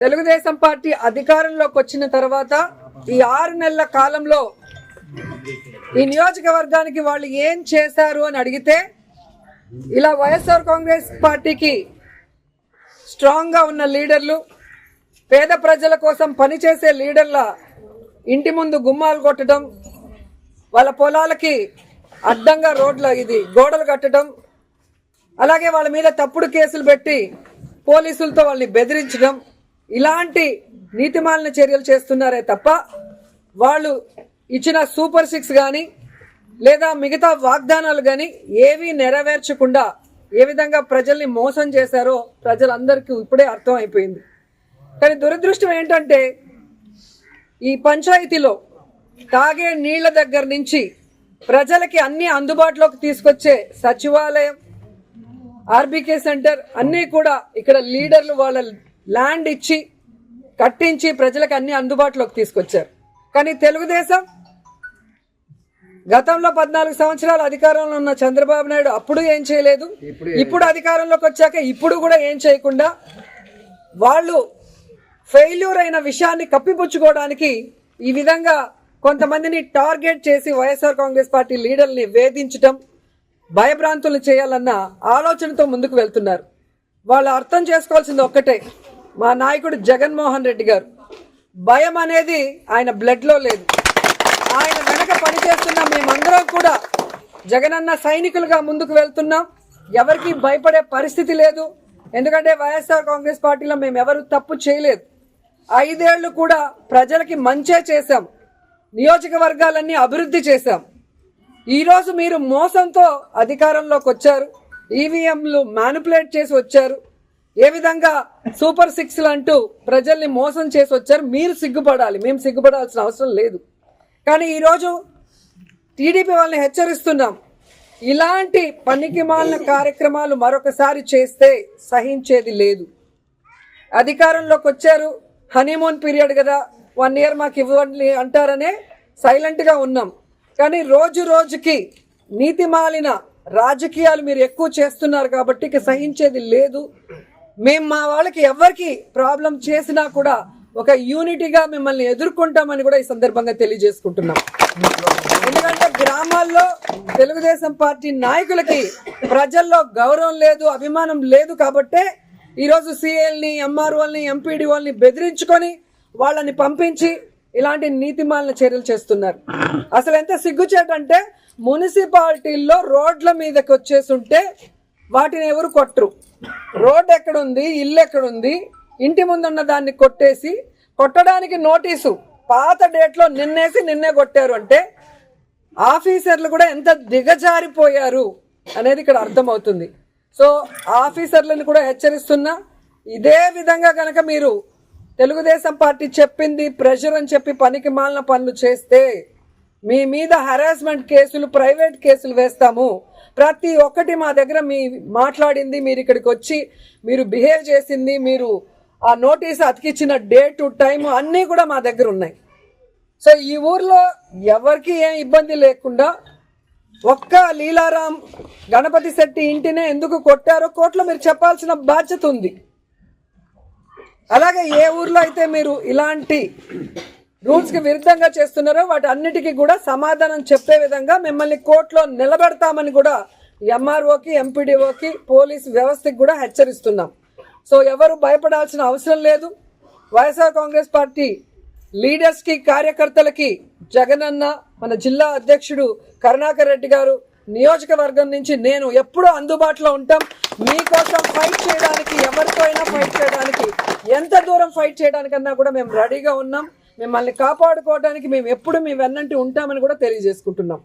Telugu Desam party అధికారంలోకి వచ్చిన తర్వాత ఈ 6 నెలల కాలంలో ఈ నియోజకవర్గానికి వాళ్ళు ఏం చేశారు అని అడిగితే ఇలా వైఎస్ఆర్ కాంగ్రెస్ పార్టీకి స్ట్రాంగ్ గా ఉన్న లీడర్లు, పేద ప్రజల కోసం పనిచేసే లీడర్ల ఇంటి ముందు గుమ్మాలు కొట్టడం, వాళ్ళ పొలాలకి అడ్డంగా గోడలు కట్టడం, అలాగే వాళ్ళ మీద తప్పుడు కేసులు పెట్టి పోలీసులతో వాళ్ళని బెదిరించడం, ఇలాంటి నీతిమాలిన చర్యలు చేస్తున్నారే తప్ప వాళ్ళు ఇచ్చిన సూపర్ 6 కానీ లేదా మిగతా వాగ్దానాలు కానీ ఏవి నెరవేర్చకుండా ఏ విధంగా ప్రజల్ని మోసం చేశారో ప్రజలందరికీ ఇప్పుడే అర్థం అయిపోయింది. కానీ దురదృష్టం ఏంటంటే ఈ పంచాయతీలో తాగే నీళ్ల దగ్గర నుంచి ప్రజలకి అన్ని అందుబాటులోకి తీసుకొచ్చే సచివాలయం, ఆర్బీకే సెంటర్ అన్నీ కూడా ఇక్కడ లీడర్లు వాళ్ళ ల్యాండ్ ఇచ్చి కట్టించి ప్రజలకు అన్ని అందుబాటులోకి తీసుకొచ్చారు. కానీ తెలుగుదేశం గతంలో 14 సంవత్సరాలు అధికారంలో ఉన్న చంద్రబాబు నాయుడు అప్పుడు ఏం చేయలేదు, ఇప్పుడు అధికారంలోకి వచ్చాక ఇప్పుడు కూడా ఏం చేయకుండా వాళ్ళు ఫెయిల్యూర్ అయిన విషయాన్ని కప్పిపుచ్చుకోవడానికి ఈ విధంగా కొంతమందిని టార్గెట్ చేసి వైఎస్ఆర్ కాంగ్రెస్ పార్టీ లీడర్ని వేధించడం, భయభ్రాంతులు చేయాలన్న ఆలోచనతో ముందుకు వెళ్తున్నారు. వాళ్ళు అర్థం చేసుకోవాల్సింది ఒక్కటే, మా నాయకుడు జగన్మోహన్ రెడ్డి గారు భయం అనేది ఆయన బ్లడ్ లో లేదు. ఆయన వెనక పనిచేస్తున్న మేమందరం కూడా జగనన్న సైనికులుగా ముందుకు వెళ్తున్నాం. ఎవరికి భయపడే పరిస్థితి లేదు. ఎందుకంటే వైఎస్ఆర్ కాంగ్రెస్ పార్టీలో మేము ఎవరు తప్పు చేయలేదు. 5 ఏళ్లు కూడా ప్రజలకి మంచే చేశాం, నియోజకవర్గాలన్నీ అభివృద్ధి చేశాం. ఈరోజు మీరు మోసంతో అధికారంలోకి వచ్చారు, ఈవీఎంలు మ్యానిపులేట్ చేసి వచ్చారు, ఏ విధంగా సూపర్ 6లు అంటూ ప్రజల్ని మోసం చేసి వచ్చారు. మీరు సిగ్గుపడాలి, మేము సిగ్గుపడాల్సిన అవసరం లేదు. కానీ ఈరోజు టీడీపీ వాళ్ళని హెచ్చరిస్తున్నాం, ఇలాంటి పనికిమాలిన కార్యక్రమాలు మరొకసారి చేస్తే సహించేది లేదు. అధికారంలోకి వచ్చారు, హనీమూన్ పీరియడ్ కదా, 1 ఇయర్ మాకు ఇవ్వండి అంటారనే సైలెంట్గా ఉన్నాం. కానీ రోజు రోజుకి నీతిమాలిన రాజకీయాలు మీరు ఎక్కువ చేస్తున్నారు కాబట్టి ఇక సహించేది లేదు. మేము మా వాళ్ళకి ఎవరికి ప్రాబ్లం చేసినా కూడా ఒక యూనిటీగా మిమ్మల్ని ఎదుర్కొంటామని కూడా ఈ సందర్భంగా తెలియజేసుకుంటున్నాం. ఎందుకంటే గ్రామాల్లో తెలుగుదేశం పార్టీ నాయకులకి ప్రజల్లో గౌరవం లేదు, అభిమానం లేదు కాబట్టే ఈరోజు సీఎల్ని, ఎంఆర్ఓల్ని, ఎంపీడీఓల్ని బెదిరించుకొని వాళ్ళని పంపించి ఇలాంటి నీతిమాలిన చర్యలు చేస్తున్నారు. అసలు ఎంత సిగ్గుచేటంటే మున్సిపాలిటీల్లో రోడ్ల మీదకి వచ్చేస్తుంటే వాటిని ఎవరు కొట్టరు. రోడ్ ఎక్కడుంది, ఇల్లు ఎక్కడుంది, ఇంటి ముందున్న దాన్ని కొట్టడానికి నోటీసు పాత డేట్లో నిన్నే కొట్టారు అంటే ఆఫీసర్లు కూడా ఎంత దిగజారిపోయారు అనేది ఇక్కడ అర్థమవుతుంది. సో ఆఫీసర్లను కూడా హెచ్చరిస్తున్నా, ఇదే విధంగా కనుక మీరు తెలుగుదేశం పార్టీ చెప్పింది ప్రెషర్ అని చెప్పి పనికి మాలిన పనులు చేస్తే మీ మీద హరాస్మెంట్ కేసులు, ప్రైవేట్ కేసులు వేస్తాము. ప్రతి ఒక్కటి మా దగ్గర మీ మాట్లాడింది, మీరు ఇక్కడికి వచ్చి మీరు బిహేవ్ చేసింది, మీరు ఆ నోటీస్ అతికిచ్చిన డేటు, టైము అన్నీ కూడా మా దగ్గర ఉన్నాయి. సో ఈ ఊర్లో ఎవరికి ఏం ఇబ్బంది లేకుండా ఒక్క లీలారాం గణపతి శెట్టి ఇంటినే ఎందుకు కొట్టారో కోర్టులో మీరు చెప్పాల్సిన బాధ్యత ఉంది. అలాగే ఏ ఊర్లో అయితే మీరు ఇలాంటి రూల్స్ కి విరుద్ధంగా చేస్తున్నారో వాటి అన్నిటికీ కూడా సమాధానం చెప్పే విధంగా మిమ్మల్ని కోర్టులో నిలబెడతామని కూడా ఎంఆర్ఓకి, ఎంపీడీఓకి, పోలీస్ వ్యవస్థకి కూడా హెచ్చరిస్తున్నాం. సో ఎవరు భయపడాల్సిన అవసరం లేదు. వైఎస్ఆర్ కాంగ్రెస్ పార్టీ లీడర్స్ కి, కార్యకర్తలకి జగనన్న, మన జిల్లా అధ్యక్షుడు కరుణాకర్ రెడ్డి గారు, నియోజకవర్గం నుంచి నేను ఎప్పుడూ అందుబాటులో ఉంటాం. మీకోసం ఫైట్ చేయడానికి, ఎవరితో అయినా ఫైట్ చేయడానికి, ఎంత దూరం ఫైట్ చేయడానికన్నా కూడా మేము రెడీగా ఉన్నాం. మిమ్మల్ని కాపాడుకోవడానికి మేము ఎప్పుడు మీ వెన్నంటి ఉంటామని కూడా తెలియజేసుకుంటున్నాం.